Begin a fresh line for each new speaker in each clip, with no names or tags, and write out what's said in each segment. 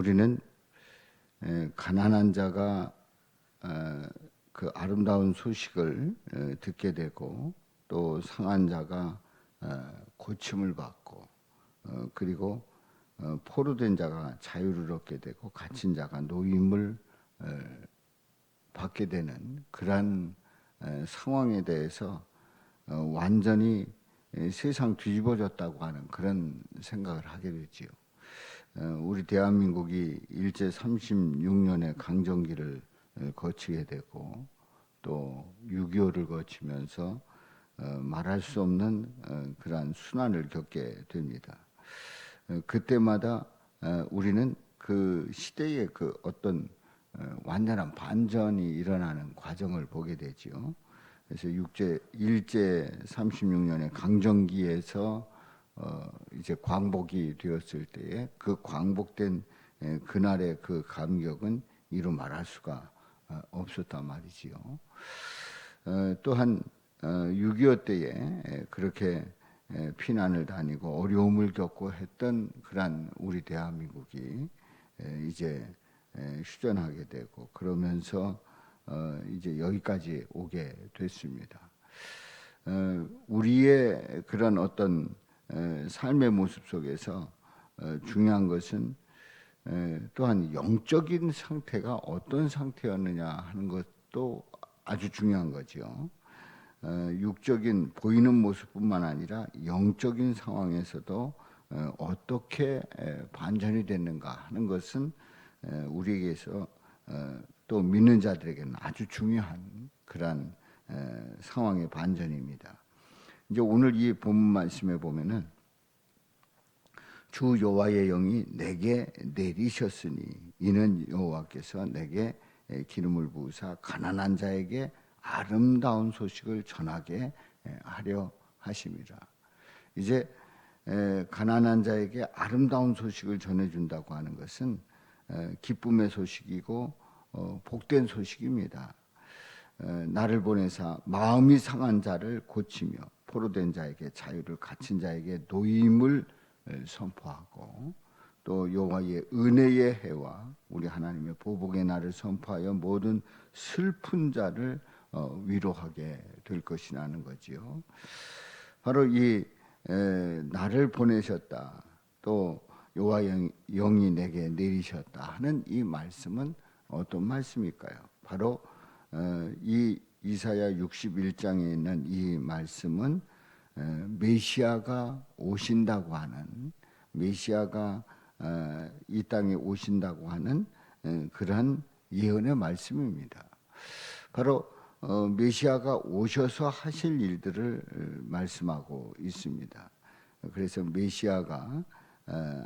우리는 가난한 자가 그 아름다운 소식을 듣게 되고 또 상한 자가 고침을 받고 그리고 포로된 자가 자유를 얻게 되고 갇힌 자가 노임을 받게 되는 그러한 상황에 대해서 완전히 세상 뒤집어졌다고 하는 그런 생각을 하게 되지요. 우리 대한민국이 일제 36년의 강점기를 거치게 되고 또 6.25를 거치면서 말할 수 없는 그러한 순환을 겪게 됩니다. 그때마다 우리는 그 시대의 그 어떤 완전한 반전이 일어나는 과정을 보게 되지요. 그래서 일제 36년의 강점기에서 이제 광복이 되었을 때에 그 광복된 그날의 그 감격은 이루 말할 수가 없었단 말이지요. 또한 6.25 때에 그렇게 피난을 다니고 어려움을 겪고 했던 그런 우리 대한민국이 이제 휴전하게 되고 그러면서 이제 여기까지 오게 됐습니다. 우리의 그런 어떤 삶의 모습 속에서 중요한 것은 또한 영적인 상태가 어떤 상태였느냐 하는 것도 아주 중요한 거죠. 육적인 보이는 모습뿐만 아니라 영적인 상황에서도 어떻게 반전이 됐는가 하는 것은 우리에게서 또 믿는 자들에게는 아주 중요한 그러한 상황의 반전입니다. 이제 오늘 이 본문 말씀에 보면은 주 여호와의 영이 내게 내리셨으니 이는 여호와께서 내게 기름을 부으사 가난한 자에게 아름다운 소식을 전하게 하려 하심이라. 이제 가난한 자에게 아름다운 소식을 전해준다고 하는 것은 기쁨의 소식이고 복된 소식입니다. 나를 보내사 마음이 상한 자를 고치며 포로된 자에게 자유를 갇힌 자에게 노임을 선포하고 또 여호와의 은혜의 해와 우리 하나님의 보복의 날을 선포하여 모든 슬픈 자를 위로하게 될 것이라는 거지요. 바로 이 나를 보내셨다 또 여호와의 영이 내게 내리셨다 하는 이 말씀은 어떤 말씀일까요? 바로 이 이사야 61장에 있는 이 말씀은 메시아가 오신다고 하는 메시아가 이 땅에 오신다고 하는 그러한 예언의 말씀입니다. 바로 메시아가 오셔서 하실 일들을 말씀하고 있습니다. 그래서 메시아가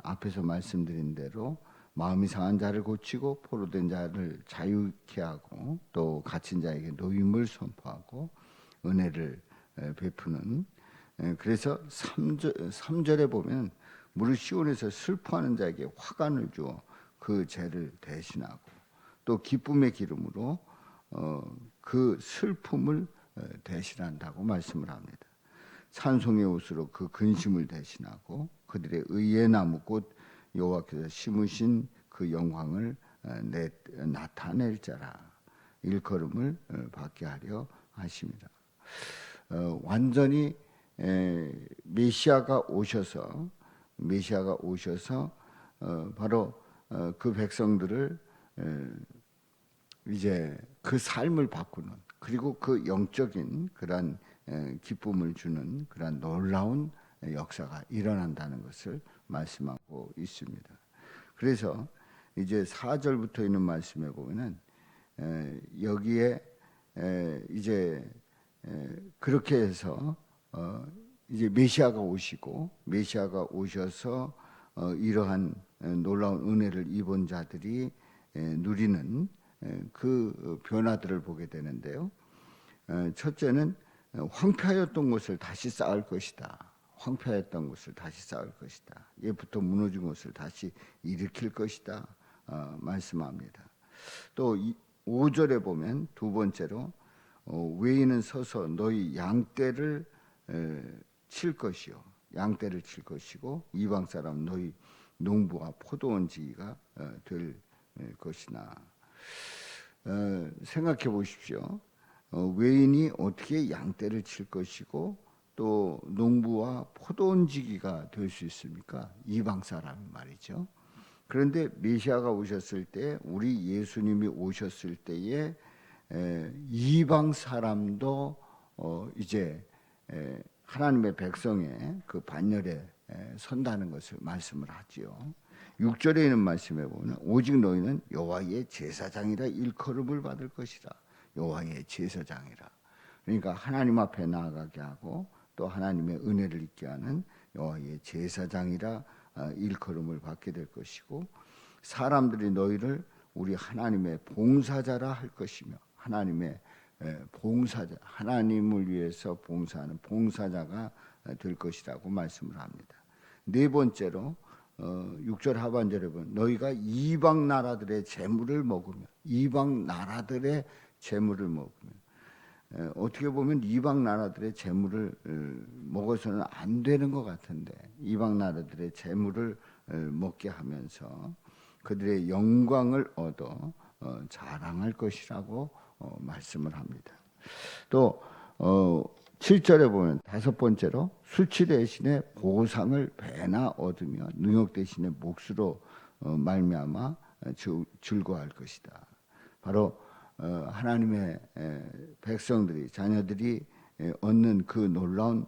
앞에서 말씀드린 대로 마음이 상한 자를 고치고 포로된 자를 자유케 하고 또 갇힌 자에게 노임을 선포하고 은혜를 베푸는 그래서 3절에 보면 무릇 시온에서 슬퍼하는 자에게 화관을 주어 그 죄를 대신하고 또 기쁨의 기름으로 그 슬픔을 대신한다고 말씀을 합니다. 찬송의 옷으로 그 근심을 대신하고 그들의 의의 나무 곧 여호와께서 심으신 그 영광을 나타낼 자라 일컬음을 받게 하려 하십니다. 완전히 메시아가 오셔서 바로 그 백성들을 이제 그 삶을 바꾸는 그리고 그 영적인 그런 기쁨을 주는 그런 놀라운 역사가 일어난다는 것을 말씀하고 있습니다. 그래서 이제 4절부터 있는 말씀에 보면은 여기에 이제 그렇게 해서 이제 메시아가 오셔서 이러한 놀라운 은혜를 입은 자들이 누리는 그 변화들을 보게 되는데요. 첫째는 황폐하였던 것을 다시 쌓을 것이다. 황폐했던 것을 다시 쌓을 것이다. 예부터 무너진 것을 다시 일으킬 것이다. 말씀합니다. 또 5절에 보면 두 번째로 외인은 서서 너희 양떼를 칠 것이요. 양떼를 칠 것이고 이방 사람 너희 농부와 포도원지기가 될 것이나. 생각해 보십시오. 외인이 어떻게 양떼를 칠 것이고 또 농부와 포도원지기가 될 수 있습니까? 이방 사람 말이죠. 그런데 메시아가 오셨을 때, 우리 예수님이 오셨을 때에 이방 사람도 이제 하나님의 백성의 그 반열에 선다는 것을 말씀을 하지요. 6절에 있는 말씀에 보면 오직 너희는 여호와의 제사장이라 일컬음을 받을 것이라. 여호와의 제사장이라. 그러니까 하나님 앞에 나아가게 하고 또 하나님의 은혜를 입게 하는 여호와의 제사장이라 일컬음을 받게 될 것이고, 사람들이 너희를 우리 하나님의 봉사자라 할 것이며, 하나님의 봉사자, 하나님을 위해서 봉사하는 봉사자가 될 것이라고 말씀을 합니다. 네 번째로 6절 하반절에 보면 너희가 이방 나라들의 재물을 먹으며, 이방 나라들의 재물을 먹으며, 어떻게 보면 이방 나라들의 재물을 먹어서는 안 되는 것 같은데, 이방 나라들의 재물을 먹게 하면서 그들의 영광을 얻어 자랑할 것이라고 말씀을 합니다. 또 7절에 보면 다섯 번째로 수치 대신에 보상을 배나 얻으며 능욕 대신에 몫으로 말미암아 즐거워할 것이다. 바로 하나님의 백성들이, 자녀들이 얻는 그 놀라운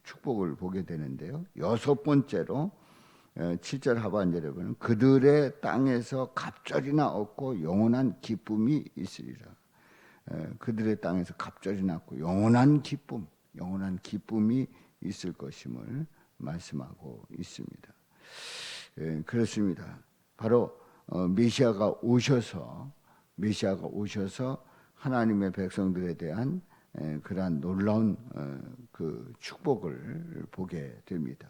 축복을 보게 되는데요. 여섯 번째로 7절 하반절에 보면 그들의 땅에서 갑절이나 얻고 영원한 기쁨이 있으리라. 그들의 땅에서 갑절이나 얻고 영원한 기쁨이 있을 것임을 말씀하고 있습니다. 그렇습니다. 바로 메시아가 오셔서 하나님의 백성들에 대한 그러한 놀라운 그 축복을 보게 됩니다.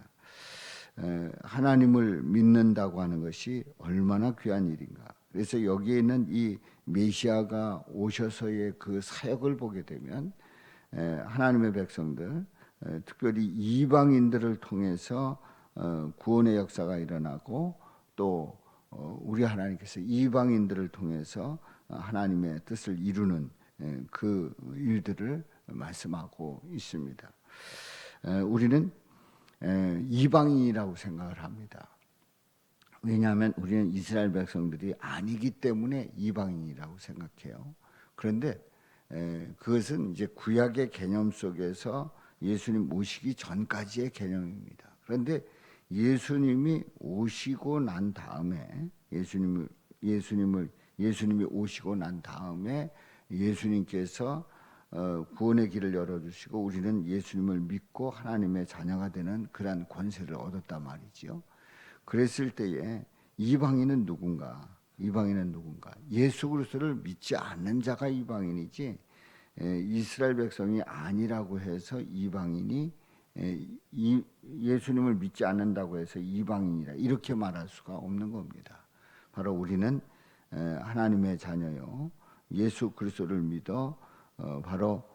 하나님을 믿는다고 하는 것이 얼마나 귀한 일인가. 그래서 여기에 있는 이 메시아가 오셔서의 그 사역을 보게 되면 하나님의 백성들, 특별히 이방인들을 통해서 구원의 역사가 일어나고, 또 우리 하나님께서 이방인들을 통해서 하나님의 뜻을 이루는 그 일들을 말씀하고 있습니다. 우리는 이방인이라고 생각을 합니다. 왜냐하면 우리는 이스라엘 백성들이 아니기 때문에 이방인이라고 생각해요. 그런데 그것은 이제 구약의 개념 속에서 예수님 오시기 전까지의 개념입니다. 그런데 예수님이 오시고 난 다음에 예수님이 오시고 난 다음에 예수님께서 구원의 길을 열어주시고 우리는 예수님을 믿고 하나님의 자녀가 되는 그러한 권세를 얻었단 말이죠. 그랬을 때에 이방인은 누군가? 예수 그리스도를 믿지 않는 자가 이방인이지, 이스라엘 백성이 아니라고 해서 이방인이, 예수님을 믿지 않는다고 해서 이방인이라 이렇게 말할 수가 없는 겁니다. 바로 우리는 하나님의 자녀요, 예수 그리스도를 믿어 바로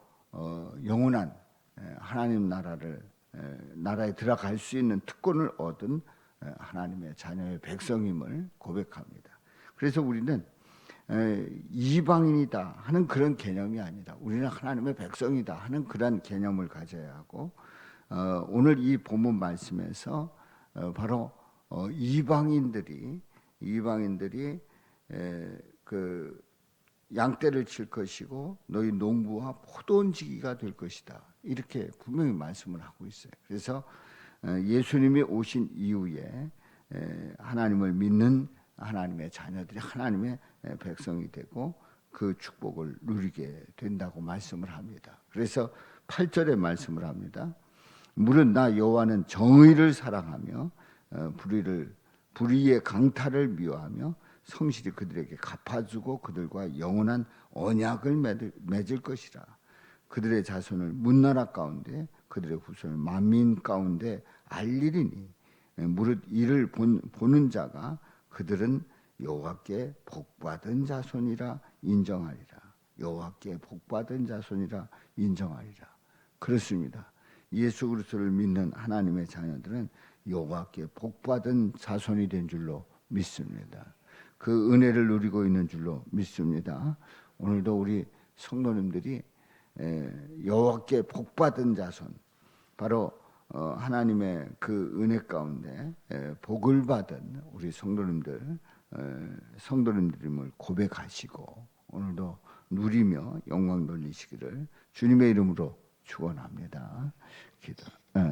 영원한 하나님 나라에 들어갈 수 있는 특권을 얻은 하나님의 자녀의 백성임을 고백합니다. 그래서 우리는 이방인이다 하는 그런 개념이 아니라 우리는 하나님의 백성이다 하는 그런 개념을 가져야 하고, 오늘 이 본문 말씀에서 바로 이방인들이 그 양떼를 칠 것이고 너희 농부와 포도원지기가 될 것이다, 이렇게 분명히 말씀을 하고 있어요. 그래서 예수님이 오신 이후에 하나님을 믿는 하나님의 자녀들이 하나님의 백성이 되고 그 축복을 누리게 된다고 말씀을 합니다. 그래서 8절에 말씀을 합니다. 무릇 나 여호와는 정의를 사랑하며 불의의 강탈을 미워하며 성실히 그들에게 갚아주고 그들과 영원한 언약을 맺을 것이라. 그들의 자손을 문나라 가운데 그들의 후손을 만민 가운데 알리리니 무릇 이를 보는 자가 그들은 여호와께 복받은 자손이라 인정하리라. 여호와께 복받은 자손이라 인정하리라. 그렇습니다. 예수 그리스도를 믿는 하나님의 자녀들은 여호와께 복받은 자손이 된 줄로 믿습니다. 그 은혜를 누리고 있는 줄로 믿습니다. 오늘도 우리 성도님들이 여호와께 복받은 자손, 바로 하나님의 그 은혜 가운데 복을 받은 우리 성도님들임을 고백하시고 오늘도 누리며 영광 돌리시기를 주님의 이름으로 축원합니다. 기도.